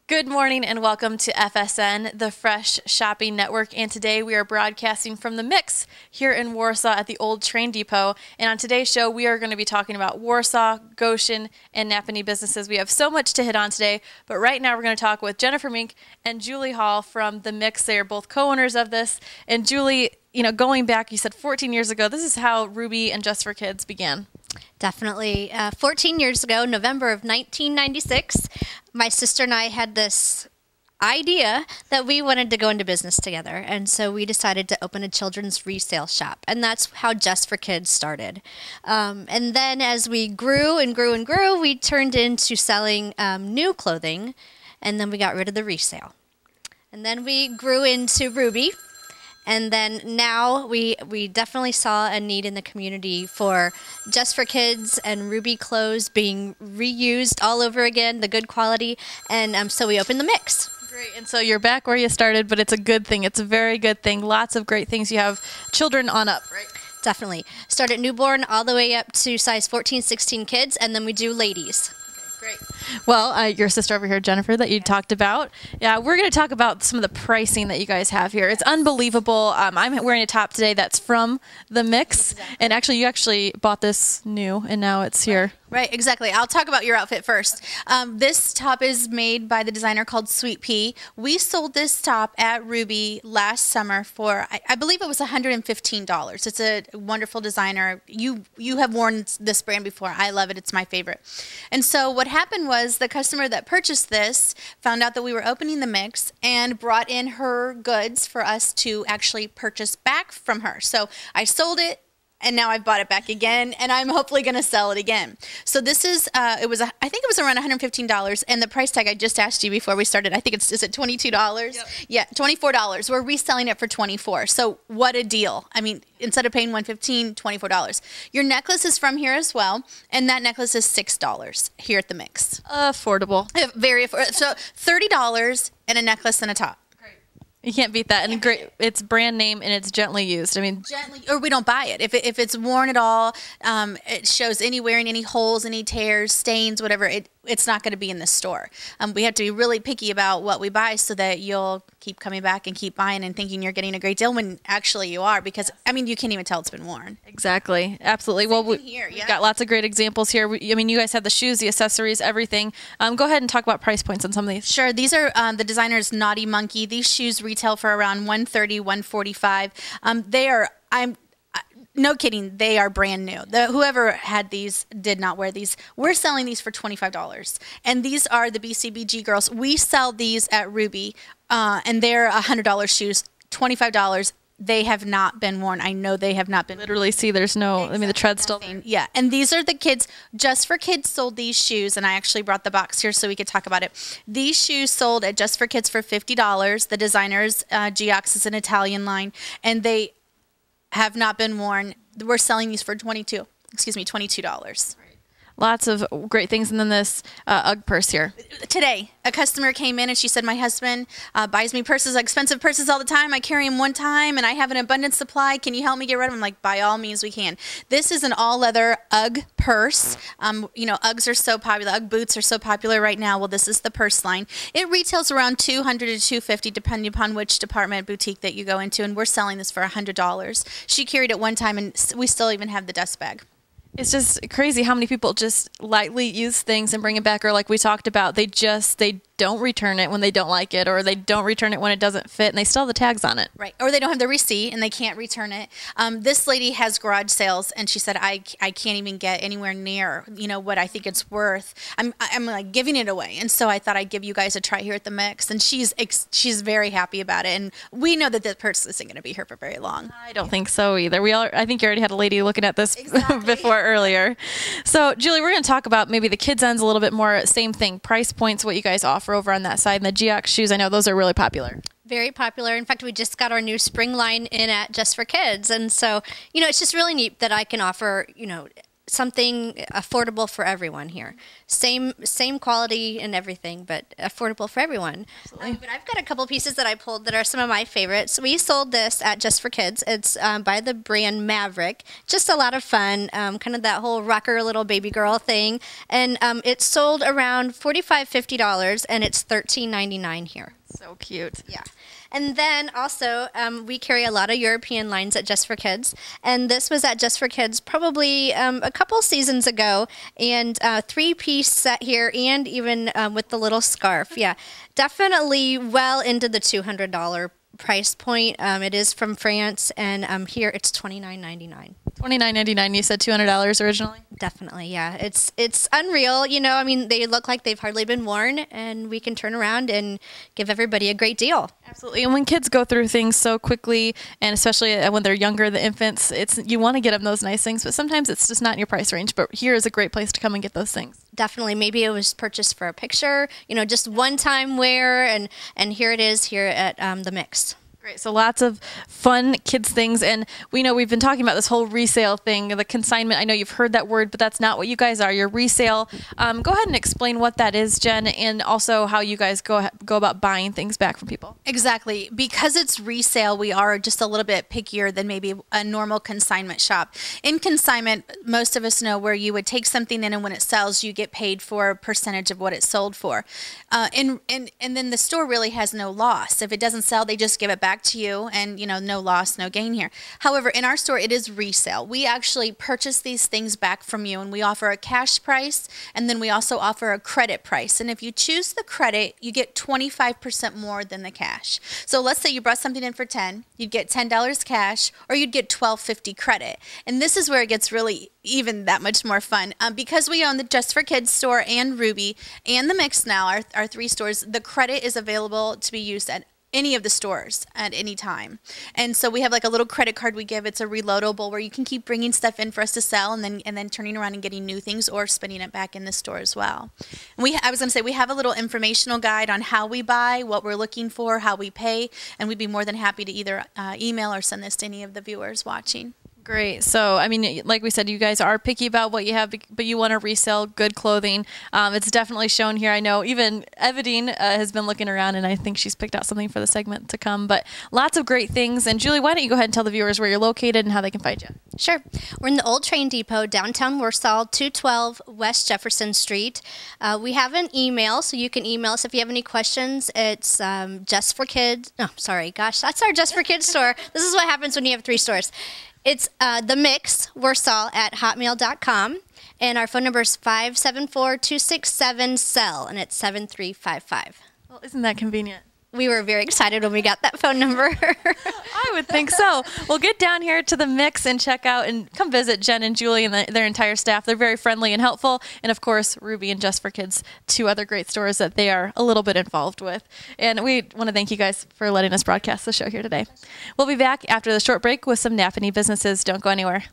Good morning and welcome to FSN, the Fresh Shopping Network. And today we are broadcasting from the Mix here in Warsaw at the old train depot. And on today's show, we are going to be talking about Warsaw, Goshen, and Napanee businesses. We have so much to hit on today, but right now we're going to talk with Jennifer Mink and Julie Hall from the Mix. They are both co-owners of this. And Julie, going back, you said 14 years ago, this is how Ruby and Just for Kids began. Definitely. 14 years ago, November of 1996, my sister and I had this idea that we wanted to go into business together. And so we decided to open a children's resale shop. And that's how Just for Kids started. And then as we grew and grew and grew, we turned into selling new clothing. And then we got rid of the resale. And then we grew into Ruby. And then now we definitely saw a need in the community for Just for Kids and Ruby clothes being reused all over again, the good quality. And so we opened the Mix. Great. And so you're back where you started, but it's a good thing. It's a very good thing. Lots of great things. You have children on up, right? Definitely. Start at newborn all the way up to size 14, 16 kids, and then we do ladies. Great. Well, your sister over here, Jennifer, that you talked about. Yeah, we're going to talk about some of the pricing that you guys have here. It's unbelievable. I'm wearing a top today that's from the Mix. Exactly. And actually, you actually bought this new, and now it's here. Right, exactly. I'll talk about your outfit first. This top is made by the designer called Sweet Pea. We sold this top at Ruby last summer for, I believe it was $115. It's a wonderful designer. You have worn this brand before. I love it. It's my favorite. And so what happened was the customer that purchased this found out that we were opening the Mix and brought in her goods for us to actually purchase back from her. So I sold it. And now I've bought it back again, and I'm hopefully going to sell it again. So this is, I think it was around $115, and the price tag I just asked you before we started, I think is it $22? Yep. Yeah, $24. We're reselling it for $24. So what a deal. I mean, instead of paying $115, $24. Your necklace is from here as well, and that necklace is $6 here at the Mix. Affordable. Very affordable. So $30 and a necklace and a top. You can't beat that. And great, it's brand name and it's gently used. I mean, gently, or we don't buy it. If it's worn at all, it shows any wearing, any holes, any tears, stains, whatever. It's not going to be in the store. We have to be really picky about what we buy so that you'll keep coming back and keep buying and thinking you're getting a great deal when actually you are, because I mean, you can't even tell it's been worn. Exactly. Absolutely. Same well, we've got lots of great examples here. I mean, you guys have the shoes, the accessories, everything. Go ahead and talk about price points on some of these. Sure. These are the designer's Naughty Monkey. These shoes retail for around $130, $145. They are, no kidding, they are brand new. Whoever had these did not wear these. We're selling these for $25. And these are the BCBG girls. We sell these at Ruby, and they're $100 shoes, $25. They have not been worn. I know they have not been. Literally, see, there's no, exactly. I mean, the tread's still there. Yeah, and these are the kids. Just for Kids sold these shoes, and I actually brought the box here so we could talk about it. These shoes sold at Just for Kids for $50. The designer's Geox is an Italian line, and they have not been worn. We're selling these for $22. Lots of great things. And then this UGG purse here. Today, a customer came in and she said, my husband buys me purses, expensive purses all the time. I carry them one time and I have an abundant supply. Can you help me get rid of them? I'm like, by all means we can. This is an all leather UGG purse. Uggs are so popular. UGG boots are so popular right now. Well, this is the purse line. It retails around $200 to $250 depending upon which department boutique that you go into. And we're selling this for $100. She carried it one time and we still even have the dust bag. It's just crazy how many people just lightly use things and bring it back, or like we talked about, they don't return it when they don't like it, or they don't return it when it doesn't fit, and they still have the tags on it. Right, or they don't have the receipt and they can't return it. This lady has garage sales, and she said, I can't even get anywhere near what I think it's worth. I'm like giving it away, and so I thought I'd give you guys a try here at the Mix, and she's very happy about it, and we know that this purse isn't going to be here for very long. I don't think so either. I think you already had a lady looking at this before earlier. So, Julie, we're going to talk about maybe the kids' ends a little bit more. Same thing, price points, what you guys offer over on that side. And the Geox shoes, I know those are really popular. Very popular. In fact, we just got our new spring line in at Just for Kids. And so, it's just really neat that I can offer, something affordable for everyone here. Same quality and everything, but affordable for everyone. But I've got a couple pieces that I pulled that are some of my favorites. We sold this at Just for Kids. It's by the brand Maverick. Just a lot of fun, kind of that whole rocker little baby girl thing. And it's sold around $45-50, and it's $13.99 here. So cute. Yeah. And then also, we carry a lot of European lines at Just for Kids. And this was at Just for Kids probably a couple seasons ago. And 3-piece set here, and even with the little scarf. Yeah, definitely well into the $200 price point. It is from France, and here it's $29.99. $29.99. You said $200 originally? Definitely, yeah. It's unreal. You know, I mean, they look like they've hardly been worn, and we can turn around and give everybody a great deal. Absolutely. And when kids go through things so quickly, and especially when they're younger, the infants, you want to get them those nice things, but sometimes it's just not in your price range. But here is a great place to come and get those things. Definitely. Maybe it was purchased for a picture, you know, just one-time wear, and here it is here at the Mix. Great. So lots of fun kids things. And we know we've been talking about this whole resale thing, the consignment. I know you've heard that word, but that's not what you guys are. You're resale. Go ahead and explain what that is, Jen, and also how you guys go about buying things back from people. Exactly. Because it's resale, we are just a little bit pickier than maybe a normal consignment shop. In consignment, most of us know where you would take something in, and when it sells, you get paid for a percentage of what it sold for. And then the store really has no loss. If it doesn't sell, they just give it back to you, and no loss, no gain here. However, in our store, it is resale. We actually purchase these things back from you, and we offer a cash price, and then we also offer a credit price. And if you choose the credit, you get 25% more than the cash. So let's say you brought something in for $10, you'd get $10 cash, or you'd get $12.50 credit. And this is where it gets really even that much more fun. Because we own the Just for Kids store and Ruby and the Mix now, our 3 stores, the credit is available to be used at any of the stores at any time. And so we have like a little credit card we give. It's a reloadable where you can keep bringing stuff in for us to sell, and then turning around and getting new things or spending it back in the store as well. And I was going to say, we have a little informational guide on how we buy, what we're looking for, how we pay, and we'd be more than happy to either email or send this to any of the viewers watching. Great. So, I mean, like we said, you guys are picky about what you have, but you want to resell good clothing. It's definitely shown here. I know even Evadine has been looking around, and I think she's picked out something for the segment to come. But lots of great things. And Julie, why don't you go ahead and tell the viewers where you're located and how they can find you? Sure. We're in the Old Train Depot, downtown Warsaw, 212 West Jefferson Street. We have an email, so you can email us if you have any questions. It's Just for Kids. Oh, sorry. Gosh, that's our Just for Kids store. This is what happens when you have 3 stores. It's the Mix Warsaw at hotmail.com, and our phone number is 574-267-SELL, and it's 7355. Well, isn't that convenient? We were very excited when we got that phone number. I would think so. Well, get down here to the Mix and check out and come visit Jen and Julie and their entire staff. They're very friendly and helpful. And of course, Ruby and Just for Kids, 2 other great stores that they are a little bit involved with. And we want to thank you guys for letting us broadcast the show here today. We'll be back after the short break with some Napanee businesses. Don't go anywhere.